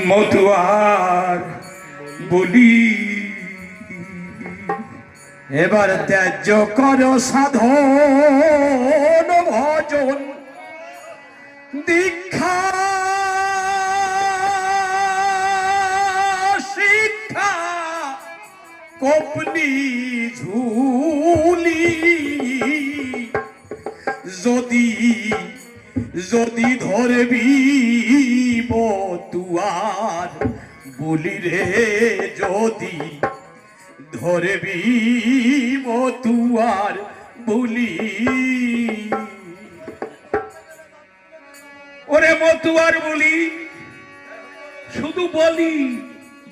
মতুয়ার বলি এবার ত্যায্য কর সাধন ভজন দীক্ষা শিক্ষা কপনি ঝুলি যদি যদি ধরবি মতুয়ার বলি রে যদি ধরবি মতুয়ার বলি ওরে মতুয়ার বলি শুধু বলি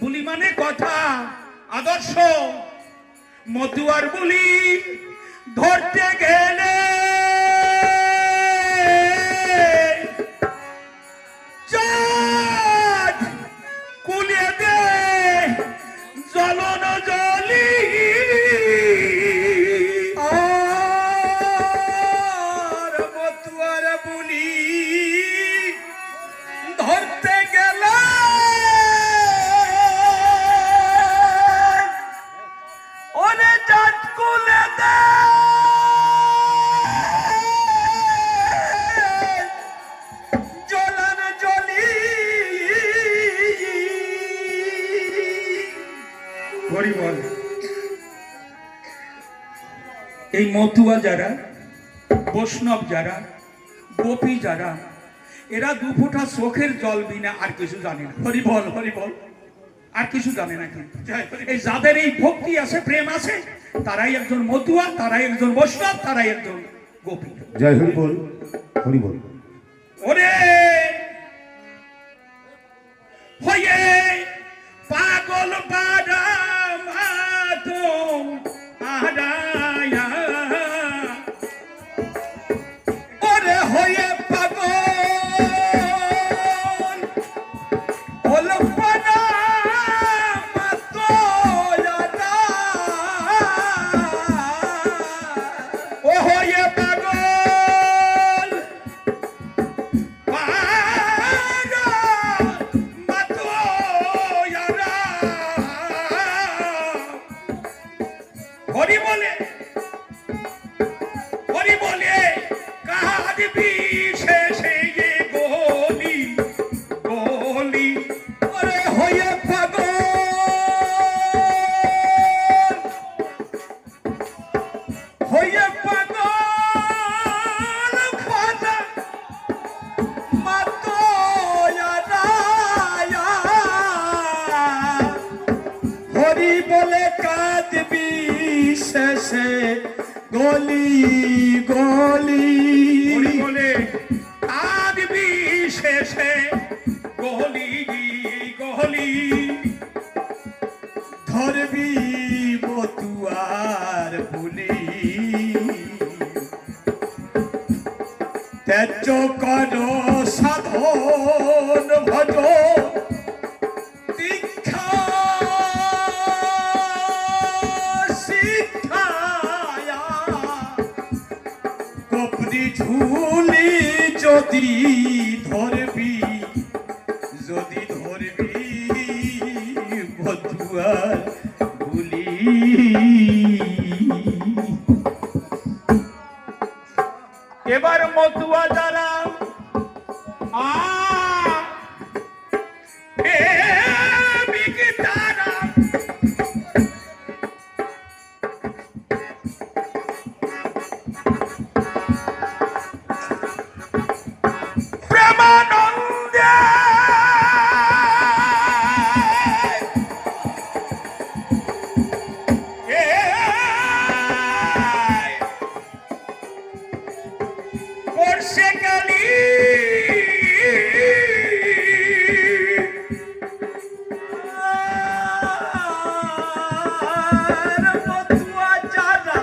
বলি মানে কথা আদর্শ মতুয়ার বলি ধরতে গেলে চাঁদ কুলিয়ে দে জ্বলন জলি আর মতুয়ার বলি ধরতে গেলে ওরে চাঁদ কুলে দে জ্বলন জলি হরি বল। এই মতুয়া যারা বৈষ্ণব যারা গোপী যারা এরা দু ফোঁটা চোখের জল বিনা আর কিছু জানে না। হরি বল হরি বল। আর কিছু জানে না কিন্তু এই যাদের এই ভক্তি আছে প্রেম আছে তারাই একজন মতুয়া, তারাই একজন বৈষ্ণব, তারাই একজন গোপী। জয় হরি বল হরি বল। ওরে হয়ে পাগল পাড়া মাতম আড়ায়া ওরে হয়ে পাগল হল পানা মাতোয়ারা ও হয়ে পাগল পাড়া মাতোয়ারা হরি বলে হরি বলে কাহার বিশেষে গলি গলি ওরে হয়ে পাগল হয়ে পাগল পানা মাতোয়ারা হরি বলে কাঁদবি শেষে গলি গলি হরি বলে কাহার বিশেষে গলি গলি ধরবি মতুয়ার বলি ত্যায্য কর সাধন ভজ দীক্ষা শিক্ষায়া কপনি ঝুলি যদি ধরবি যদি ধরবি মতুয়ার বলি এবার মতুয়া যারা প্রেমিক তারা প্রেমানন্দে পড়ছে কালি মতুয়া যারা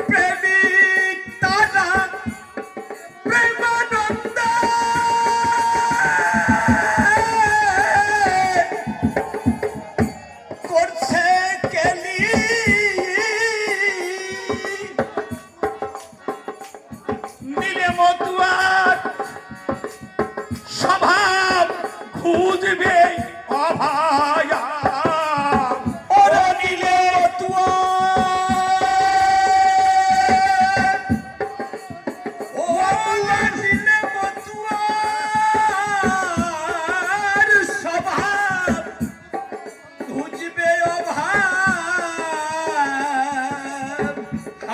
প্রেমিক তারা প্রেমানন্দ করছে কেলি নিলে মতুয়ার সব খুঁজবে অভায়া ওরা নিলে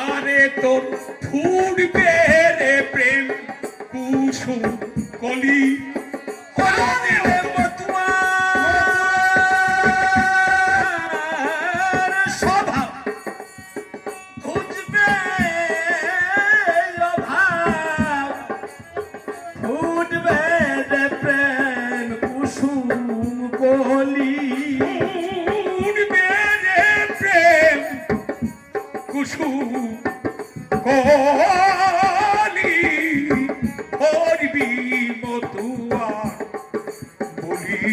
আরে তোর ফুটবে রে প্রেম কুসুম কলি কুসুম কলি হরবি মতুয়া বলি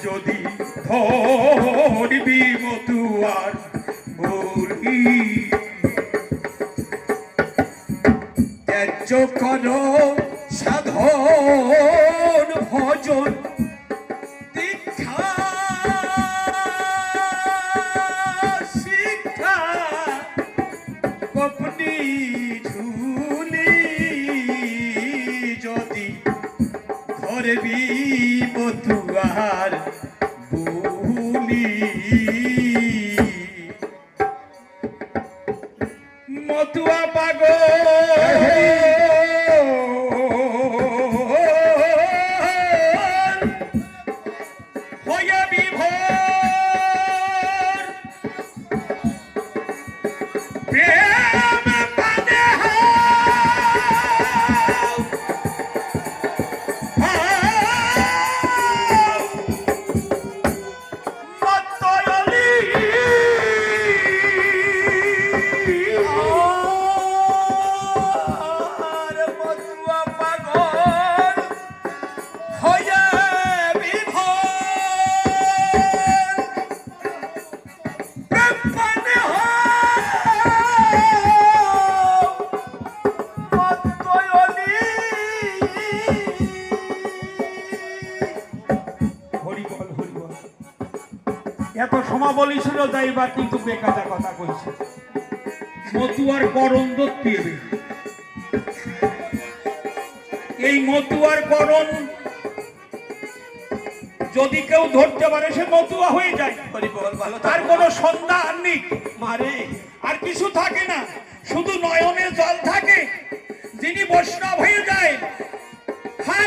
যদি ধরবি মতুয়ার বলি ত্যায্য করো সাধন ভজন ধরবি মতুয়ার বুলি মতুয়া পাগল হয়ে বিভোর প্রেম পানে এত সমাবলী ছিল যাইবার কিন্তু বেকাজা কথা কইছে মতুয়ার করণ দত্তি এই মতুয়ার করণ যদি কেউ ধরতে পারে সে মতুয়া হয়ে যায় তার কোনো সন্ধান নেই মারে আর কিছু থাকে না শুধু নয়নে জল থাকে যিনি বৈষ্ণব হয়ে যায় হা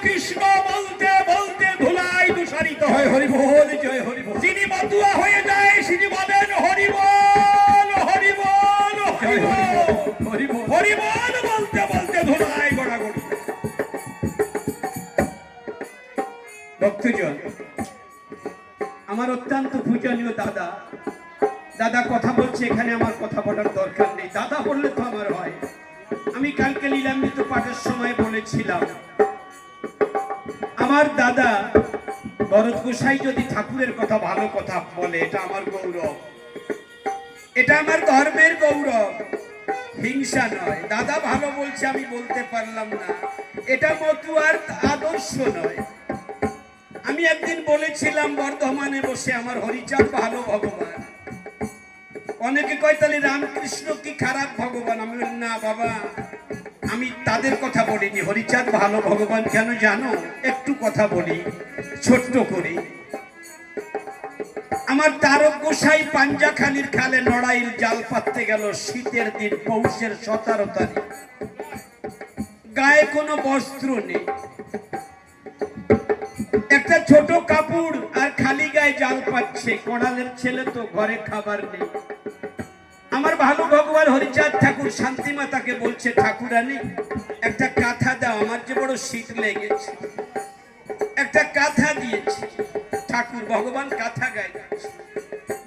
কৃষ্ণ বলতে বলতে ধুলাই দূষারিত হয় হরি বল জয় হরি বল যিনি মতুয়া হয়ে যায় তিনি বলেন হরি বল হরি বল হরি বল হরি বল হরি বল বলতে বলতে ধুলাই গড়াগড়ি ভক্তজন আমার অত্যন্ত পূজনীয় দাদা দাদা কথা বলছে এখানে আমার কথা বলার দরকার নেই দাদা বললে তো আমার হয় আমি কালকে লীলামৃত পাঠের সময় বলেছিলাম আমার দাদা ভরত গোসাই যদি ঠাকুরের কথা ভালো কথা বলে এটা আমার গৌরব এটা আমার ধর্মের গৌরব হিংসা নয় দাদা ভালো বলছে আমি বলতে পারলাম না এটা মতুয়ার আদর্শ নয় আমি একদিন বলেছিলাম বর্ধমানে বসে আমার হরিচাঁদ ভালো ভগবান অনেকে কয় তাহলে রামকৃষ্ণ কি খারাপ ভগবান আমি বলি না বাবা আমি তাদের কথা বলিনি হরিচাঁদ ভালো ভগবান কেন জানো একটু কথা বলি ছোট্ট করে আমার তারক গোসাই পাঞ্জাখালির খালে লড়াইয়ের জাল পাততে গেল শীতের দিন পৌষের 17 তারিখ গায়ে কোনো বস্ত্র নেই একটা ছোট কাপড় আর খালি গায়ে জাল পাচ্ছে কোড়ালের ছেলে তো ঘরে খাবার নেই আমার ভালো ভগবান হরিচাঁদ ঠাকুর শান্তি মাতাকে বলছে ঠাকুরানী একটা কাঁথা দাও আমার যে বড় শীত লেগেছে একটা কাঁথা দিয়েছে ঠাকুর ভগবান কাঁথা গায়ে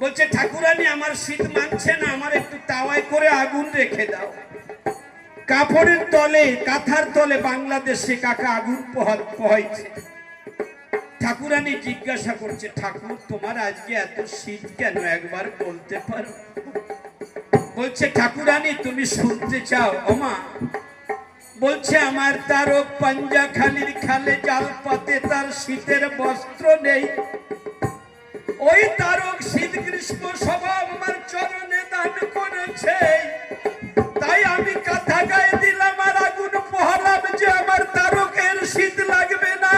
বলছে ঠাকুরানী আমার শীত মানছে না আমার একটু তাওয়ায় করে আগুন রেখে দাও কাপড়ের তলে কাঁথার তলে বাংলাদেশে কাকা আগুন পোহাইছে ঠাকুরানী জিজ্ঞাসা করছে ঠাকুর তোমার আজকে এত শীত কেন একবার বলতে পারো বলছে ঠাকুরানী তুমি শুনতে চাও ওমা বলছে আমার তারক পাঞ্জা খালির খালে জাল পাতে তার শীতের বস্ত্র নেই। ওই তারক শীত গ্রীষ্ম সভা আমার চরণে দান করেছে, তাই আমি কথা গায়ে দিলাম আর আগুন পোহালাম যে আমার তারকের শীত লাগবে না।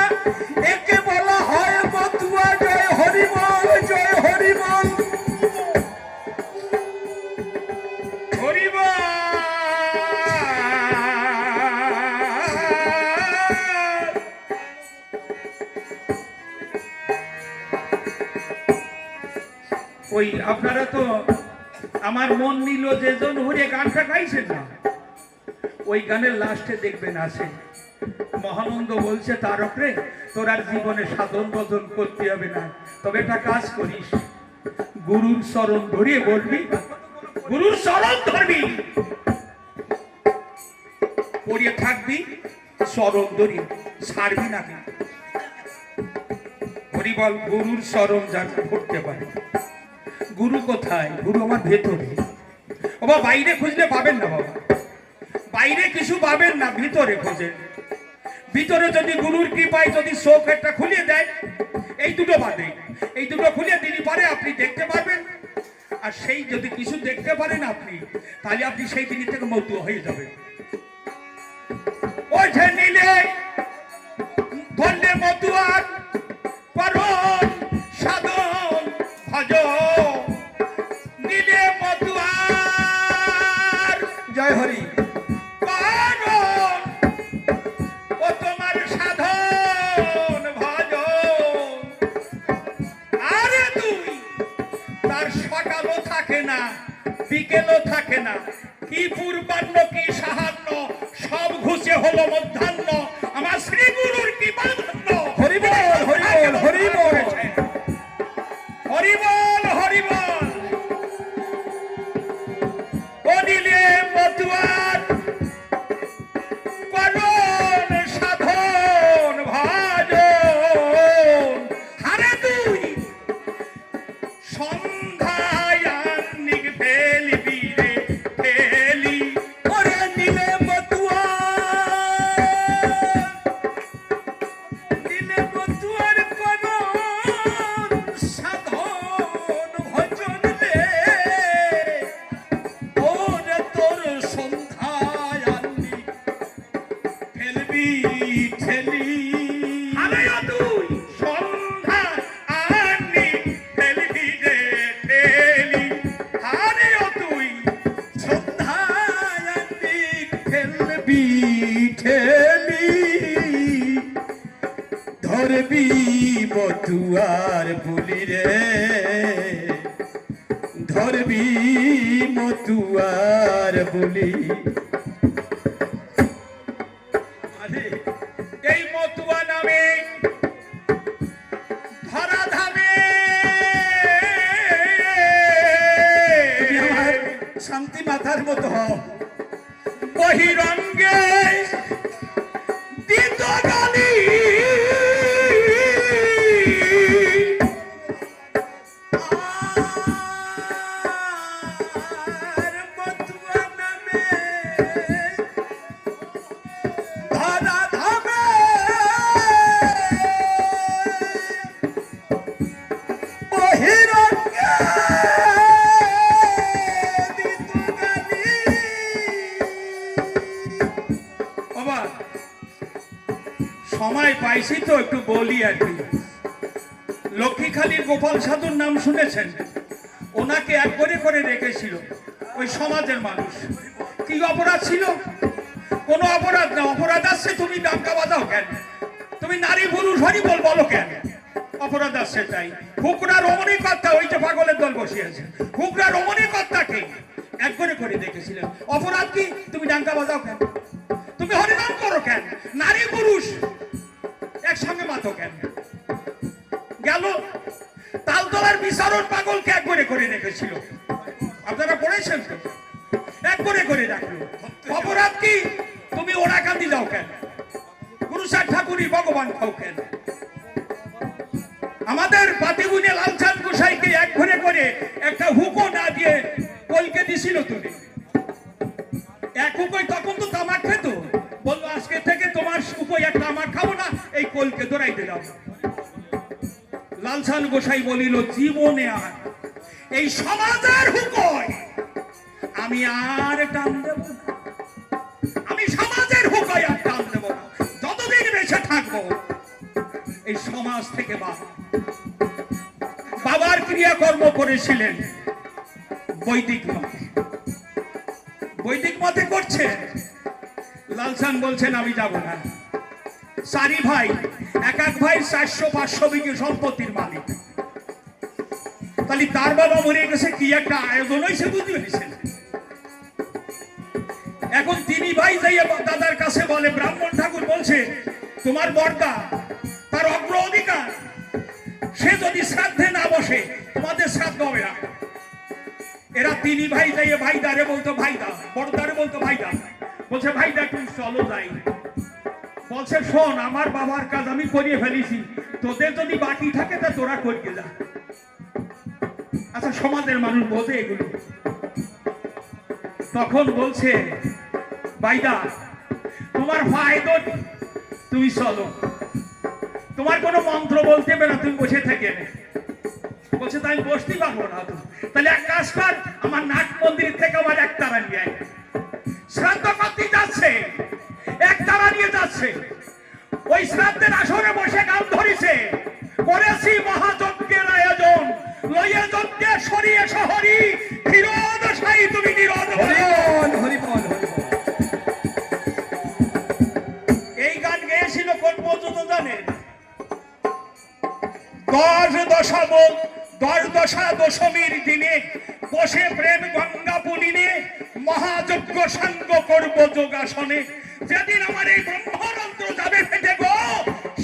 একে বলা হয় মতুয়া। জয় হরিবল, জয় হরিবল, হরিবল। ওই আপনারা তো আমার মন নিল যেজন হরে গানটা গাইছেন না, ওই গানের লাস্টে দেখবেন আছে মহানন্দ বলছে তারক রে, তোর আর জীবনে সাধন ভজন করতে হবে না, তবে একটা কাজ করিস, গুরুর চরণ ধরিয়ে বলবি, গুরুর চরণ ধরবি, পড়িয়ে থাকবি, চরণ ধরি ছাড়বি না। হরিবল। গুরুর চরণ যার ধরতে পারে। গুরু কোথায়? গুরু আমার ভেতরে। বাবা বাইরে খুঁজলে পাবেন না, বাবা বাইরে কিছু পাবেন না, ভিতরে খোঁজেন। ভিতরে যদি গুরুর কৃপায় যদি চোখ একটা খুলিয়ে দেয়, এই দুটো বাদে, এই দুটো খুলিয়ে দিনই পারে আপনি দেখতে পারবেন। আর সেই যদি কিছু দেখতে পারেন আপনি, তাহলে আপনি সেই দিনই থেকে মতুয়া হয়ে যাবেন। ওইঠে নিলে ধরলে মতুয়ার পরম সাধন ভজ, নিলে মতুয়ার জয় হরি। পারণ, ও তোমার সাধন ভজ। আরে তুই তার সকালও থাকে না, বিকেলও থাকে না, কি পূর্বাহ্ন কি সাহাহ্ন সব ঘুষে হলো মধ্যাহ্ন। আমার শ্রী গুরুর কি বাধান্য। হরিবল, হরিবল, হরিবল। হরিবল, হরিবল। ও নিলে মতুয়ার করণ সাধন ভজন। হারে তুই সন্ধ্যায় আহ্নিক ফেলবি রে ফেলি। ওরে নিলে মতুয়া, নিলে মতুয়ার কোনো সাধন ভজন রে। ওরে তোর সন্ধ্যায় আনলি ফেলবি ঠেলি। আরে ও তুই সন্ধ্যায় আহ্নিক ফেলবি রে ফেলি। আরে ও তুই সন্ধ্যায় আনলি ফেলবি ঠেলি। ধরবি মতুয়ার বুলি রে, ধরবি মতুয়ার বুলি। আরে এই মতুয়া নামে ধরা ধামে তুমি আমার শান্তি মাথার মতো হও। বহিরঙ্গে দিত গালি। আর মতুয়া নামে ধরা ধামে বহিরঙ্গে দিত গালি। বাবা সময় পাইছি তো একটু বলি আর কি। লক্ষ্মীখালীর গোপাল সাধুর নাম শুনেছেন? ওনাকে এক করে রেখেছিল ওই সমাজের মানুষ। কি অপরাধ ছিল? কোনো অপরাধ না। অপরাধ আসছে তুমি ডাঙ্কা বাজাও কেন? তুমি নারী পুরুষ হরিবল বলো কেন? অপরাধ আসছে তাই। হুকরা রমণী কর্তা, ওই যে পাগলের দল বসিয়েছে, হুকরা রমণী কর্তাকে এক করে দেখেছিলেন। অপরাধ কি? তুমি ডাঙ্কা বাজাও কেন? তুমি হরিনাম করো কেন? নারী পুরুষ একসঙ্গে মাতো কেন? গেল তালতলার বিচারণ পাগলকে এক করে রেখেছিল। আপনারা পড়েছেন তো? এক করে রাখলো। অপরাধ কি? তুমি ওরা কান্দি যাও কেন? গুরুসার ঠাকুরই ভগবান খাও কেন? আমাদের বাতিগুনে লালচাঁদ গোসাইকে এক করে একটা হুকো না দিয়ে কলকে দিছিল তুমি। এক হুকোই তখন তো তামাক খেত, বলল সকলকে দৌড়াই দিলাম। লালসান গোসাই বলিল, জীবনে আর এই সমাজের হুকয় আমি আর টান দেব না, আমি সমাজের হুকয় আর টান দেব না, যতদিন বেঁচে থাকবো এই সমাজ থেকে। বাবার ক্রিয়াকর্ম করেছিলেন বৈদিক মতে, বৈদিক মতে করছে। লালসান বলছেন আমি যাব না। চারি ভাই, এক এক ভাই 400-500 বিঘে সম্পত্তির মালিক। তাহলে তার বাবা মরে গেছে, কি একটা আয়োজন হয়েছে বুঝতে পেরেছেন। এখন তিনি ভাই যাইয়া দাদার কাছে বলে, ব্রাহ্মণ ঠাকুর বলছে তোমার বর্দা তার অগ্র অধিকার, সে যদি শ্রাদ্ধে না বসে তোমাদের শ্রাদ্ধ হবে না। এরা তিনি ভাই যাইয়ে ভাইদারে বলতো ভাইদা, বড়দারে বলতো ভাইদা। বলছে ভাইদা তুমি চলো যাই। বলছে শোন, আমার বাবার কাজ আমি করিয়ে ফেলেছি, তোদের যদি বাকি থাকে তা তোরা করিয়ে যা। আচ্ছা, সমাজের মানুষ বোঝে এগুলো। তখন বলছে ভাইদা তোমার ফায়দা, তুমি চলো, তোমার কোনো মন্ত্র বলতে হবে না, তুমি বসে থেকে। বলছে তাই বসতেই পারবো না। তাহলে এক কাজ কর, আমার নাট মন্দির থেকে আমার এক তারা নিয়ে আয়। শ্রাদ্ধ করতে যাচ্ছে, এক তারা নিয়ে যাচ্ছে। ওই শ্রাদ্ধের আসরে বসে গান ধরিছে, করেছি মহাযজ্ঞের আয়োজন, লইয়ে যজ্ঞে সরিয়ে শহরি, নিরোধ সাই তুমি নিরোধ। এই গান গেয়েছিল কোন পর্যন্ত জানেন? 10 দশমীর দিনে বসে প্রেম গঙ্গা পুলিনে, মহাযজ্ঞ সাঙ্গ করব যোগাসনে। যেদিন আমার এই ব্রহ্মরন্ত্র যাবে ফেটে গো,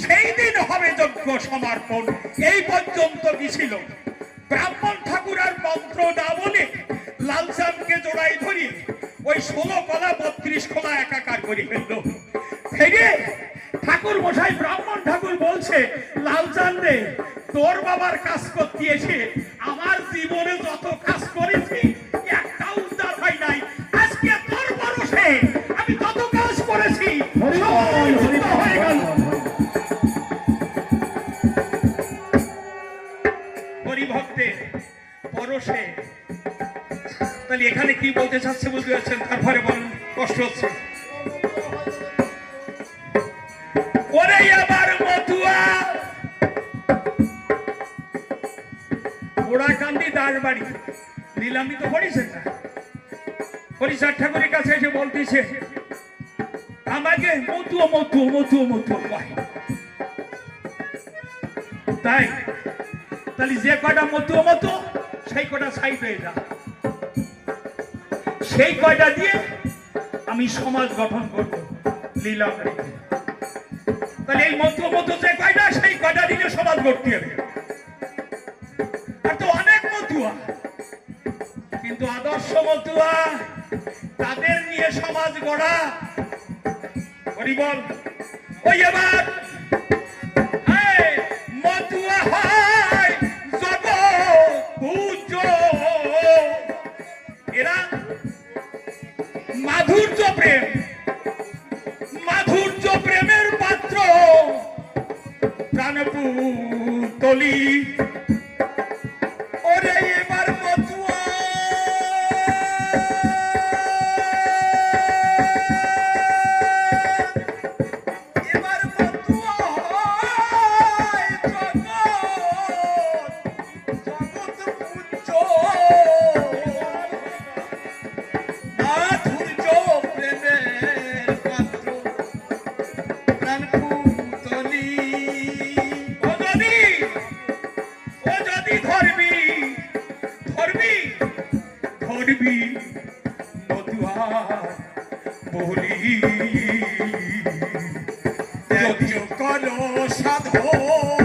সেই দিন হবে যজ্ঞ সমর্পণ। এই পর্যন্ত কি ছিল? ব্রাহ্মণ ঠাকুর আর মন্ত্র না বলে লালসানকে জোড়াই ধরি ওই 16 কলা 32 কলা একাকার করে ফেললো। ফেরে ঠাকুর মশাই, ব্রাহ্মণ ঠাকুর বলছে, লালচান রে, তোর বাবার কাজ করতে এসে আমার জীবনে যত কাজ করেছি একটা উদ্ধার হয় নাই। আজকে তোর পরশে আমি যত কাজ করেছি হয়ে গেল। হরিভক্তের পরশে। তাহলে এখানে কি বলতে চাচ্ছে বুঝতে পারছেন? তারপরে বলুন, কষ্ট হচ্ছে। ওরে আবার মতুয়া, ওড়াকান্দি দাসবাড়ি নিলামি তো করেছেন না। হরিচাঁদ ঠাকুরের কাছে এসে বলতেছে আমাকে মতুয়া মতুয়া মতুয়া মতুয়া পায়। তাই তাহলে যে কয়টা মতুয়া মতো সেই কয়টা সাইড হয়ে যা, সেই কয়টা দিয়ে আমি সমাজ গঠন করবো লীলা রেখে। তাহলে এই মতুয়া মতো যে কয়টা, সেই কয়টা দিলে সমাজ গড়তে হবে। আর তো অনেক মতুয়া, কিন্তু আদর্শ মতুয়া, তাদের নিয়ে সমাজ গড়া। হরি বল। ওই এবার মতুয়া হয় জগৎ পূজ্য, এরা মাধুর্য প্রেম, মাধুর্য প্রেমের পাত্র, প্রাণপুতলি। ওরে এবার মতুয়া, এবার মতুয়া জগৎ পূজ্য, মাধুর্য প্রেমের পাত্র, প্রাণপুতলি। ও যদি ধরবি ধরবি ধরবি মতুয়ার বলি, ত্যাজ্য কর সাধন।